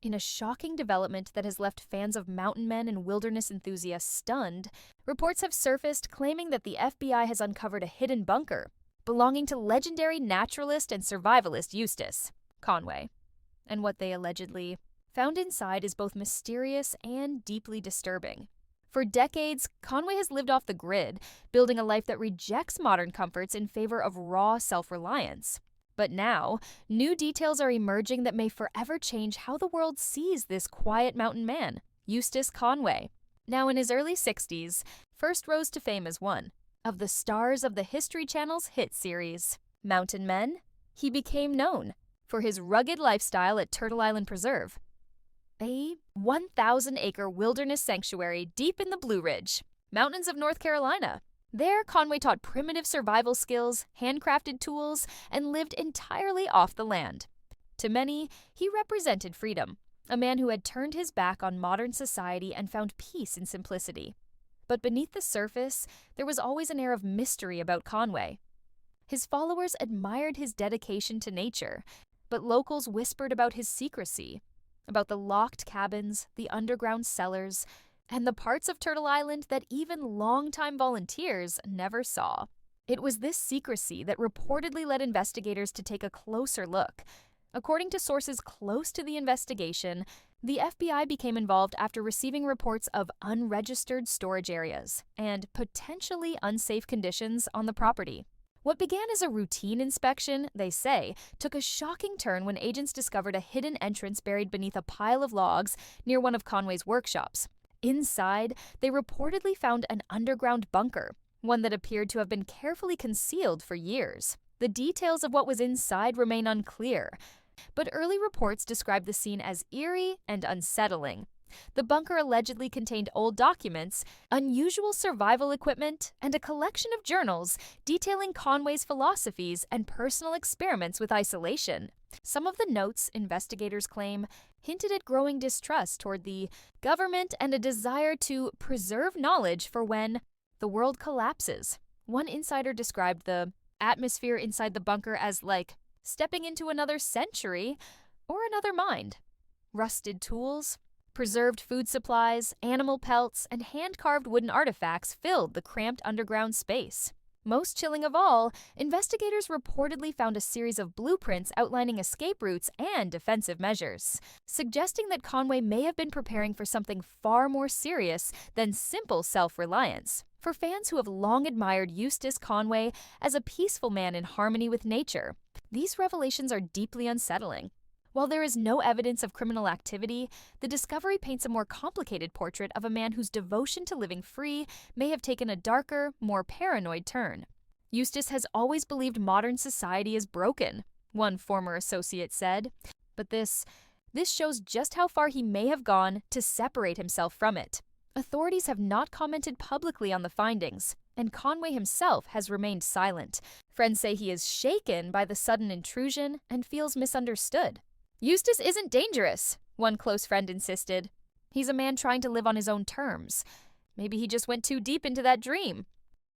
In a shocking development that has left fans of mountain men and wilderness enthusiasts stunned, reports have surfaced claiming that the FBI has uncovered a hidden bunker belonging to legendary naturalist and survivalist Eustace Conway. And what they allegedly found inside is both mysterious and deeply disturbing. For decades, Conway has lived off the grid, building a life that rejects modern comforts in favor of raw self-reliance. But now, new details are emerging that may forever change how the world sees this quiet mountain man, Eustace Conway. Now in his early 60s, first rose to fame as one of the stars of the History Channel's hit series, Mountain Men, he became known for his rugged lifestyle at Turtle Island Preserve, a 1,000-acre wilderness sanctuary deep in the Blue Ridge Mountains of North Carolina. There, Conway taught primitive survival skills, handcrafted tools, and lived entirely off the land. To many, he represented freedom, a man who had turned his back on modern society and found peace in simplicity. But beneath the surface, there was always an air of mystery about Conway. His followers admired his dedication to nature, but locals whispered about his secrecy, about the locked cabins, the underground cellars, and the parts of Turtle Island that even longtime volunteers never saw. It was this secrecy that reportedly led investigators to take a closer look. According to sources close to the investigation, the FBI became involved after receiving reports of unregistered storage areas and potentially unsafe conditions on the property. What began as a routine inspection, they say, took a shocking turn when agents discovered a hidden entrance buried beneath a pile of logs near one of Conway's workshops. Inside, they reportedly found an underground bunker, one that appeared to have been carefully concealed for years. The details of what was inside remain unclear, but early reports described the scene as eerie and unsettling. The bunker allegedly contained old documents, unusual survival equipment, and a collection of journals detailing Conway's philosophies and personal experiments with isolation. Some of the notes, investigators claim, hinted at growing distrust toward the government and a desire to preserve knowledge for when the world collapses. One insider described the atmosphere inside the bunker as like stepping into another century or another mind. Rusted tools, preserved food supplies, animal pelts, and hand-carved wooden artifacts filled the cramped underground space. Most chilling of all, investigators reportedly found a series of blueprints outlining escape routes and defensive measures, suggesting that Conway may have been preparing for something far more serious than simple self-reliance. For fans who have long admired Eustace Conway as a peaceful man in harmony with nature, these revelations are deeply unsettling. While there is no evidence of criminal activity, the discovery paints a more complicated portrait of a man whose devotion to living free may have taken a darker, more paranoid turn. Eustace has always believed modern society is broken, one former associate said, but this shows just how far he may have gone to separate himself from it. Authorities have not commented publicly on the findings, and Conway himself has remained silent. Friends say he is shaken by the sudden intrusion and feels misunderstood. Eustace isn't dangerous, one close friend insisted. He's a man trying to live on his own terms. Maybe he just went too deep into that dream.